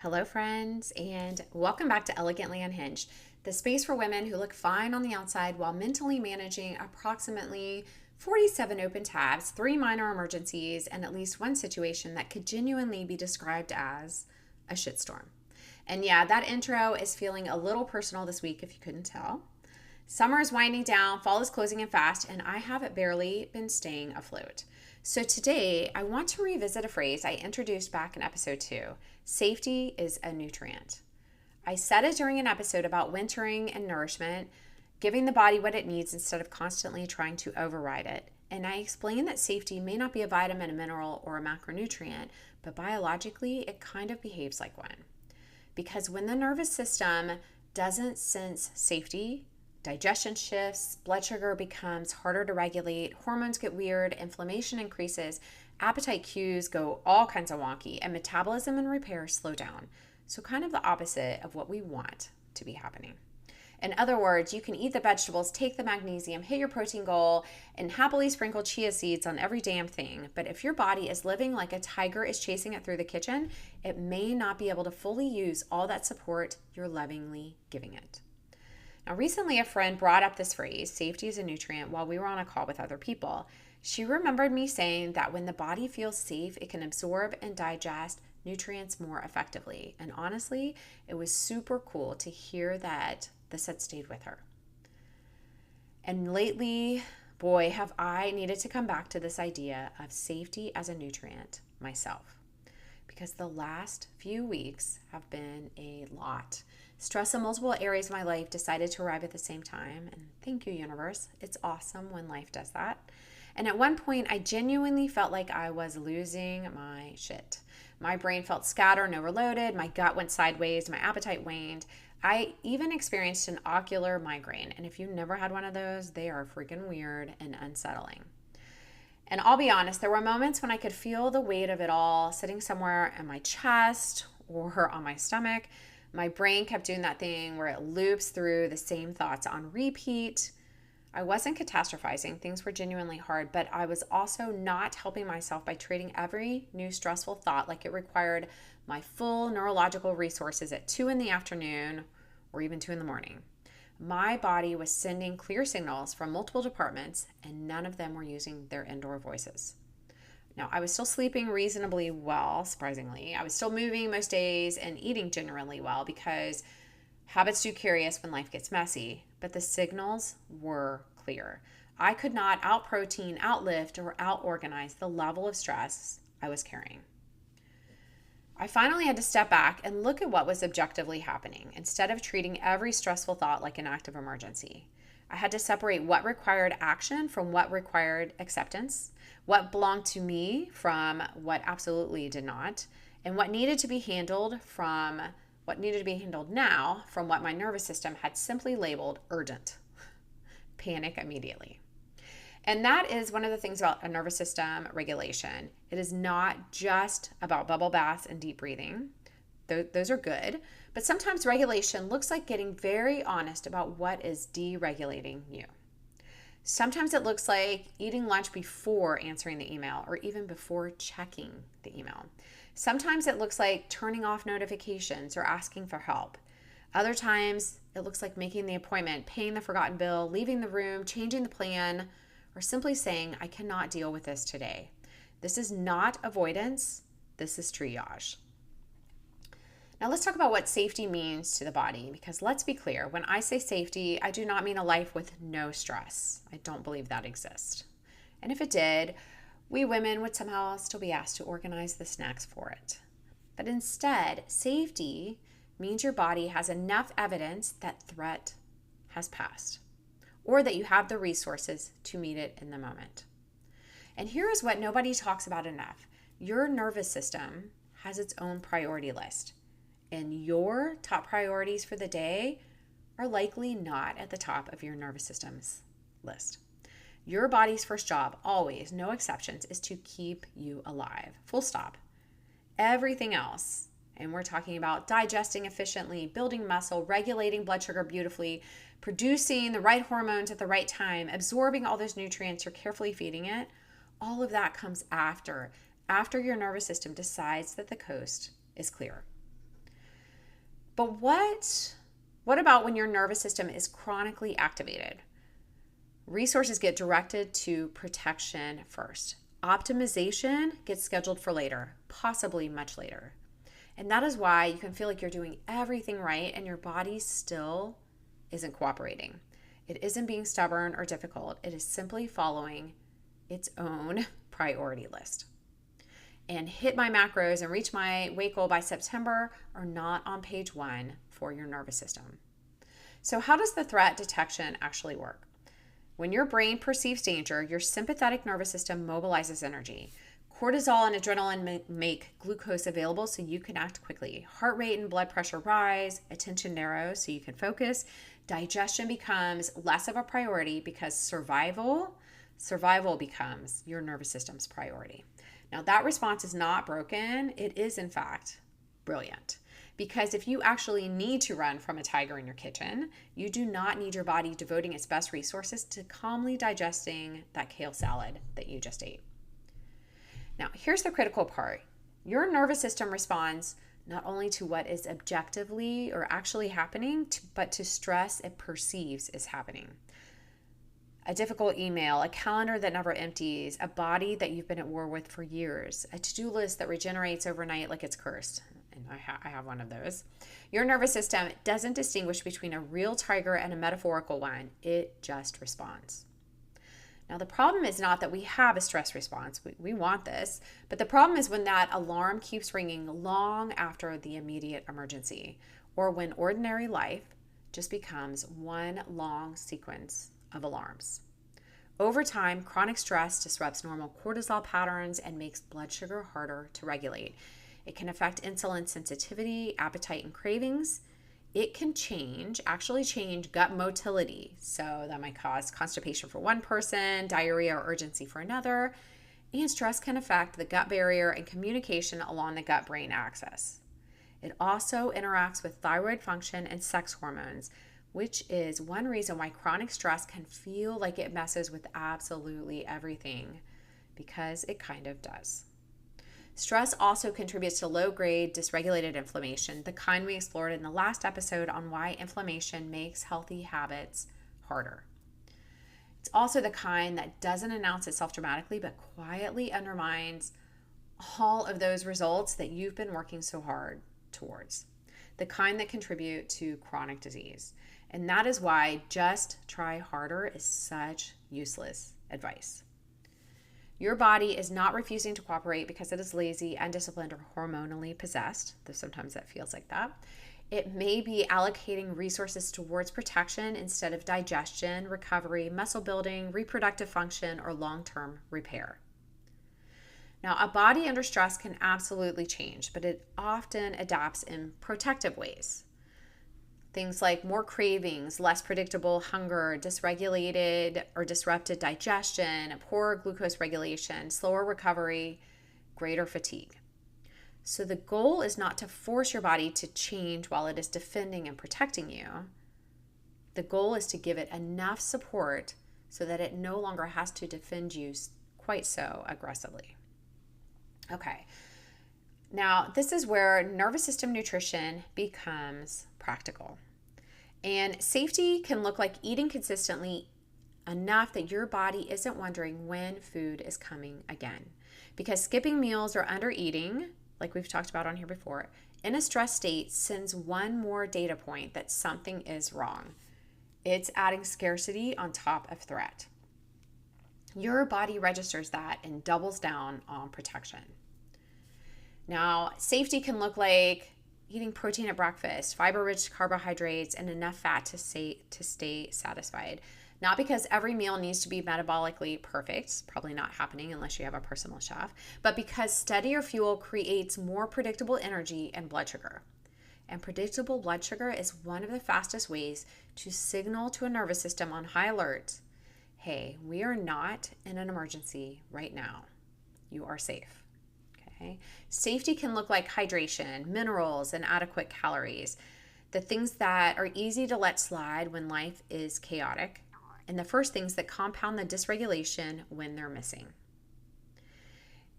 Hello, friends, and welcome back to Elegantly Unhinged, the space for women who look fine on the outside while mentally managing approximately 47 open tabs, 3 minor emergencies, and at least one situation that could genuinely be described as a shitstorm. And yeah, that intro is feeling a little personal this week, if you couldn't tell. Summer is winding down, fall is closing in fast, and I have barely been staying afloat. So today, I want to revisit a phrase I introduced back in episode 2. Safety is a nutrient. I said it during an episode about wintering and nourishment, giving the body what it needs instead of constantly trying to override it. And I explained that safety may not be a vitamin, a mineral, or a macronutrient, but biologically, it kind of behaves like one. Because when the nervous system doesn't sense safety, digestion shifts, blood sugar becomes harder to regulate, hormones get weird, inflammation increases, appetite cues go all kinds of wonky, and metabolism and repair slow down. So kind of the opposite of what we want to be happening. In other words, you can eat the vegetables, take the magnesium, hit your protein goal, and happily sprinkle chia seeds on every damn thing. But if your body is living like a tiger is chasing it through the kitchen, it may not be able to fully use all that support you're lovingly giving it. Now, recently a friend brought up this phrase, safety is a nutrient, while we were on a call with other people. She remembered me saying that when the body feels safe, it can absorb and digest nutrients more effectively. And honestly, it was super cool to hear that this had stayed with her. And lately, boy, have I needed to come back to this idea of safety as a nutrient myself. Because the last few weeks have been a lot. Stress in multiple areas of my life decided to arrive at the same time. And thank you, universe. It's awesome when life does that. And at one point, I genuinely felt like I was losing my shit. My brain felt scattered and overloaded. My gut went sideways. My appetite waned. I even experienced an ocular migraine. And if you've never had one of those, they are freaking weird and unsettling. And I'll be honest, there were moments when I could feel the weight of it all sitting somewhere in my chest or on my stomach. My brain kept doing that thing where it loops through the same thoughts on repeat. I wasn't catastrophizing. Things were genuinely hard, but I was also not helping myself by treating every new stressful thought like it required my full neurological resources at 2 in the afternoon or even 2 in the morning. My body was sending clear signals from multiple departments, and none of them were using their indoor voices. Now, I was still sleeping reasonably well, surprisingly. I was still moving most days and eating generally well because habits do carry us when life gets messy, but the signals were clear. I could not out-protein, out-lift, or out-organize the level of stress I was carrying. I finally had to step back and look at what was objectively happening instead of treating every stressful thought like an act of emergency. I had to separate what required action from what required acceptance, what belonged to me from what absolutely did not, and what needed to be handled now from what my nervous system had simply labeled urgent. Panic immediately. And that is one of the things about a nervous system regulation. It is not just about bubble baths and deep breathing. Those are good. But sometimes regulation looks like getting very honest about what is deregulating you. Sometimes it looks like eating lunch before answering the email or even before checking the email. Sometimes it looks like turning off notifications or asking for help. Other times it looks like making the appointment, paying the forgotten bill, leaving the room, changing the plan, or simply saying, I cannot deal with this today. This is not avoidance. This is triage. Now let's talk about what safety means to the body, because let's be clear, when I say safety, I do not mean a life with no stress. I don't believe that exists. And if it did, we women would somehow still be asked to organize the snacks for it. But instead, safety means your body has enough evidence that threat has passed, or that you have the resources to meet it in the moment. And here is what nobody talks about enough. Your nervous system has its own priority list, and your top priorities for the day are likely not at the top of your nervous system's list. Your body's first job, always, no exceptions, is to keep you alive. Full stop. Everything else, and we're talking about digesting efficiently, building muscle, regulating blood sugar beautifully, producing the right hormones at the right time, absorbing all those nutrients you're carefully feeding it, all of that comes after your nervous system decides that the coast is clear. But what about when your nervous system is chronically activated? Resources get directed to protection first. Optimization gets scheduled for later, possibly much later. And that is why you can feel like you're doing everything right and your body still isn't cooperating. It isn't being stubborn or difficult. It is simply following its own priority list. And hit my macros and reach my weight goal by September are not on page 1 for your nervous system. So how does the threat detection actually work? When your brain perceives danger, your sympathetic nervous system mobilizes energy. Cortisol and adrenaline make glucose available so you can act quickly. Heart rate and blood pressure rise, attention narrows so you can focus. Digestion becomes less of a priority because survival becomes your nervous system's priority. Now that response is not broken, it is in fact brilliant. Because if you actually need to run from a tiger in your kitchen, you do not need your body devoting its best resources to calmly digesting that kale salad that you just ate. Now, here's the critical part. Your nervous system responds not only to what is objectively or actually happening, but to stress it perceives is happening. A difficult email, a calendar that never empties, a body that you've been at war with for years, a to-do list that regenerates overnight like it's cursed. And I have one of those. Your nervous system doesn't distinguish between a real tiger and a metaphorical one. It just responds. Now, the problem is not that we have a stress response. We want this. But the problem is when that alarm keeps ringing long after the immediate emergency, or when ordinary life just becomes one long sequence of alarms. Over time, chronic stress disrupts normal cortisol patterns and makes blood sugar harder to regulate. It can affect insulin sensitivity, appetite, and cravings. It can actually change gut motility. So that might cause constipation for one person, diarrhea or urgency for another. And stress can affect the gut barrier and communication along the gut-brain axis. It also interacts with thyroid function and sex hormones, which is one reason why chronic stress can feel like it messes with absolutely everything, because it kind of does. Stress also contributes to low-grade dysregulated inflammation, the kind we explored in the last episode on why inflammation makes healthy habits harder. It's also the kind that doesn't announce itself dramatically, but quietly undermines all of those results that you've been working so hard towards. The kind that contribute to chronic disease. And that is why just try harder is such useless advice. Your body is not refusing to cooperate because it is lazy, undisciplined, or hormonally possessed, though sometimes that feels like that. It may be allocating resources towards protection instead of digestion, recovery, muscle building, reproductive function, or long-term repair. Now, a body under stress can absolutely change, but it often adapts in protective ways. Things like more cravings, less predictable hunger, dysregulated or disrupted digestion, poor glucose regulation, slower recovery, greater fatigue. So the goal is not to force your body to change while it is defending and protecting you. The goal is to give it enough support so that it no longer has to defend you quite so aggressively. Okay. Now, this is where nervous system nutrition becomes practical. And safety can look like eating consistently enough that your body isn't wondering when food is coming again. Because skipping meals or under eating, like we've talked about on here before, in a stress state sends one more data point that something is wrong. It's adding scarcity on top of threat. Your body registers that and doubles down on protection. Now, safety can look like eating protein at breakfast, fiber-rich carbohydrates, and enough fat to stay satisfied. Not because every meal needs to be metabolically perfect, it's probably not happening unless you have a personal chef, but because steadier fuel creates more predictable energy and blood sugar. And predictable blood sugar is one of the fastest ways to signal to a nervous system on high alert, hey, we are not in an emergency right now. You are safe. Okay. Safety can look like hydration, minerals, and adequate calories. The things that are easy to let slide when life is chaotic, and the first things that compound the dysregulation when they're missing.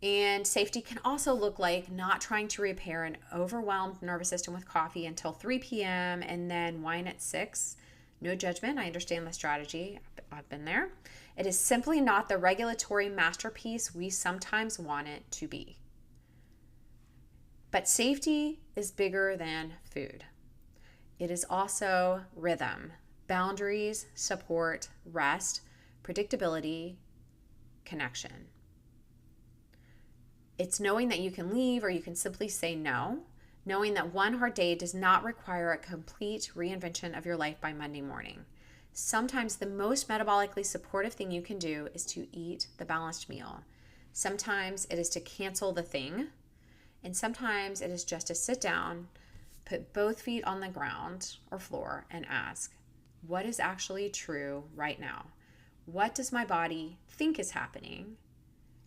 And safety can also look like not trying to repair an overwhelmed nervous system with coffee until 3 p.m. and then wine at 6. No judgment. I understand the strategy. I've been there. It is simply not the regulatory masterpiece we sometimes want it to be. But safety is bigger than food. It is also rhythm, boundaries, support, rest, predictability, connection. It's knowing that you can leave or you can simply say no, knowing that one hard day does not require a complete reinvention of your life by Monday morning. Sometimes the most metabolically supportive thing you can do is to eat the balanced meal. Sometimes it is to cancel the thing, and sometimes it is just to sit down, put both feet on the ground or floor, and ask, what is actually true right now? What does my body think is happening?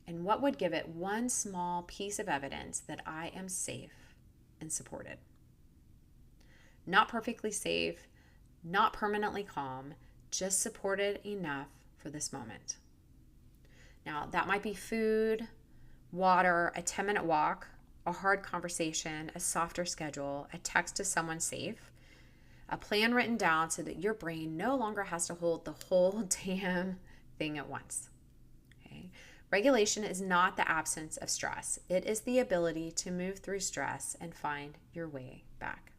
And what would give it one small piece of evidence that I am safe and supported? Not perfectly safe, not permanently calm, just supported enough for this moment. Now, that might be food, water, a 10-minute walk, a hard conversation, a softer schedule, a text to someone safe, a plan written down so that your brain no longer has to hold the whole damn thing at once. Okay? Regulation is not the absence of stress. It is the ability to move through stress and find your way back.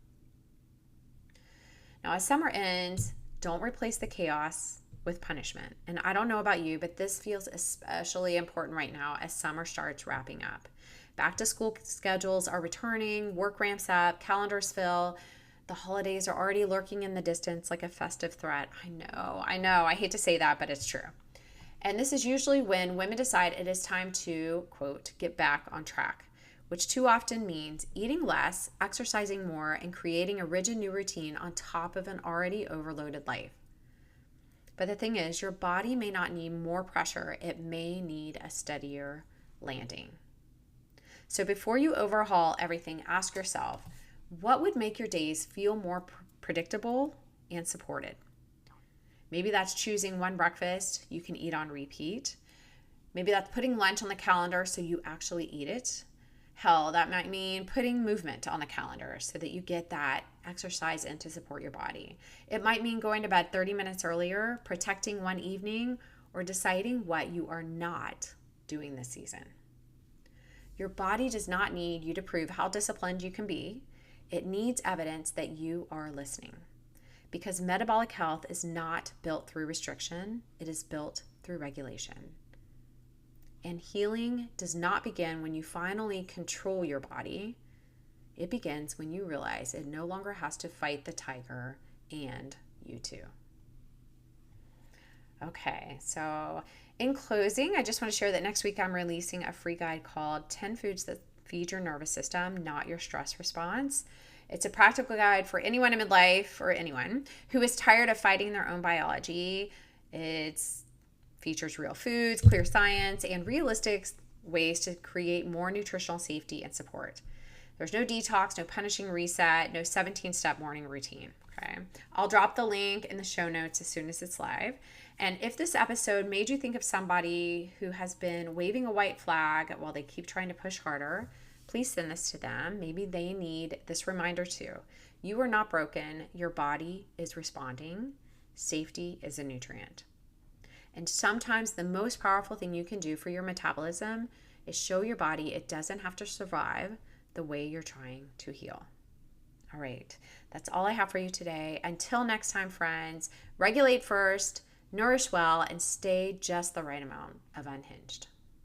Now, as summer ends, don't replace the chaos with punishment. And I don't know about you, but this feels especially important right now as summer starts wrapping up. Back to school schedules are returning, work ramps up, calendars fill. The holidays are already lurking in the distance like a festive threat. I know. I hate to say that, but it's true. And this is usually when women decide it is time to, quote, get back on track, which too often means eating less, exercising more, and creating a rigid new routine on top of an already overloaded life. But the thing is, your body may not need more pressure. It may need a steadier landing. So before you overhaul everything, ask yourself, what would make your days feel more predictable and supported? Maybe that's choosing one breakfast you can eat on repeat. Maybe that's putting lunch on the calendar so you actually eat it. Hell, that might mean putting movement on the calendar so that you get that exercise in to support your body. It might mean going to bed 30 minutes earlier, protecting one evening, or deciding what you are not doing this season. Your body does not need you to prove how disciplined you can be. It needs evidence that you are listening. Because metabolic health is not built through restriction, it is built through regulation. And healing does not begin when you finally control your body. It begins when you realize it no longer has to fight the tiger and you too. Okay, so in closing, I just want to share that next week I'm releasing a free guide called 10 Foods That Feed Your Nervous System, Not Your Stress Response. It's a practical guide for anyone in midlife or anyone who is tired of fighting their own biology. It features real foods, clear science, and realistic ways to create more nutritional safety and support. There's no detox, no punishing reset, no 17-step morning routine. Okay, I'll drop the link in the show notes as soon as it's live. And if this episode made you think of somebody who has been waving a white flag while they keep trying to push harder, please send this to them. Maybe they need this reminder too. You are not broken. Your body is responding. Safety is a nutrient. And sometimes the most powerful thing you can do for your metabolism is show your body it doesn't have to survive the way you're trying to heal. All right, that's all I have for you today. Until next time, friends, regulate first, nourish well, and stay just the right amount of unhinged.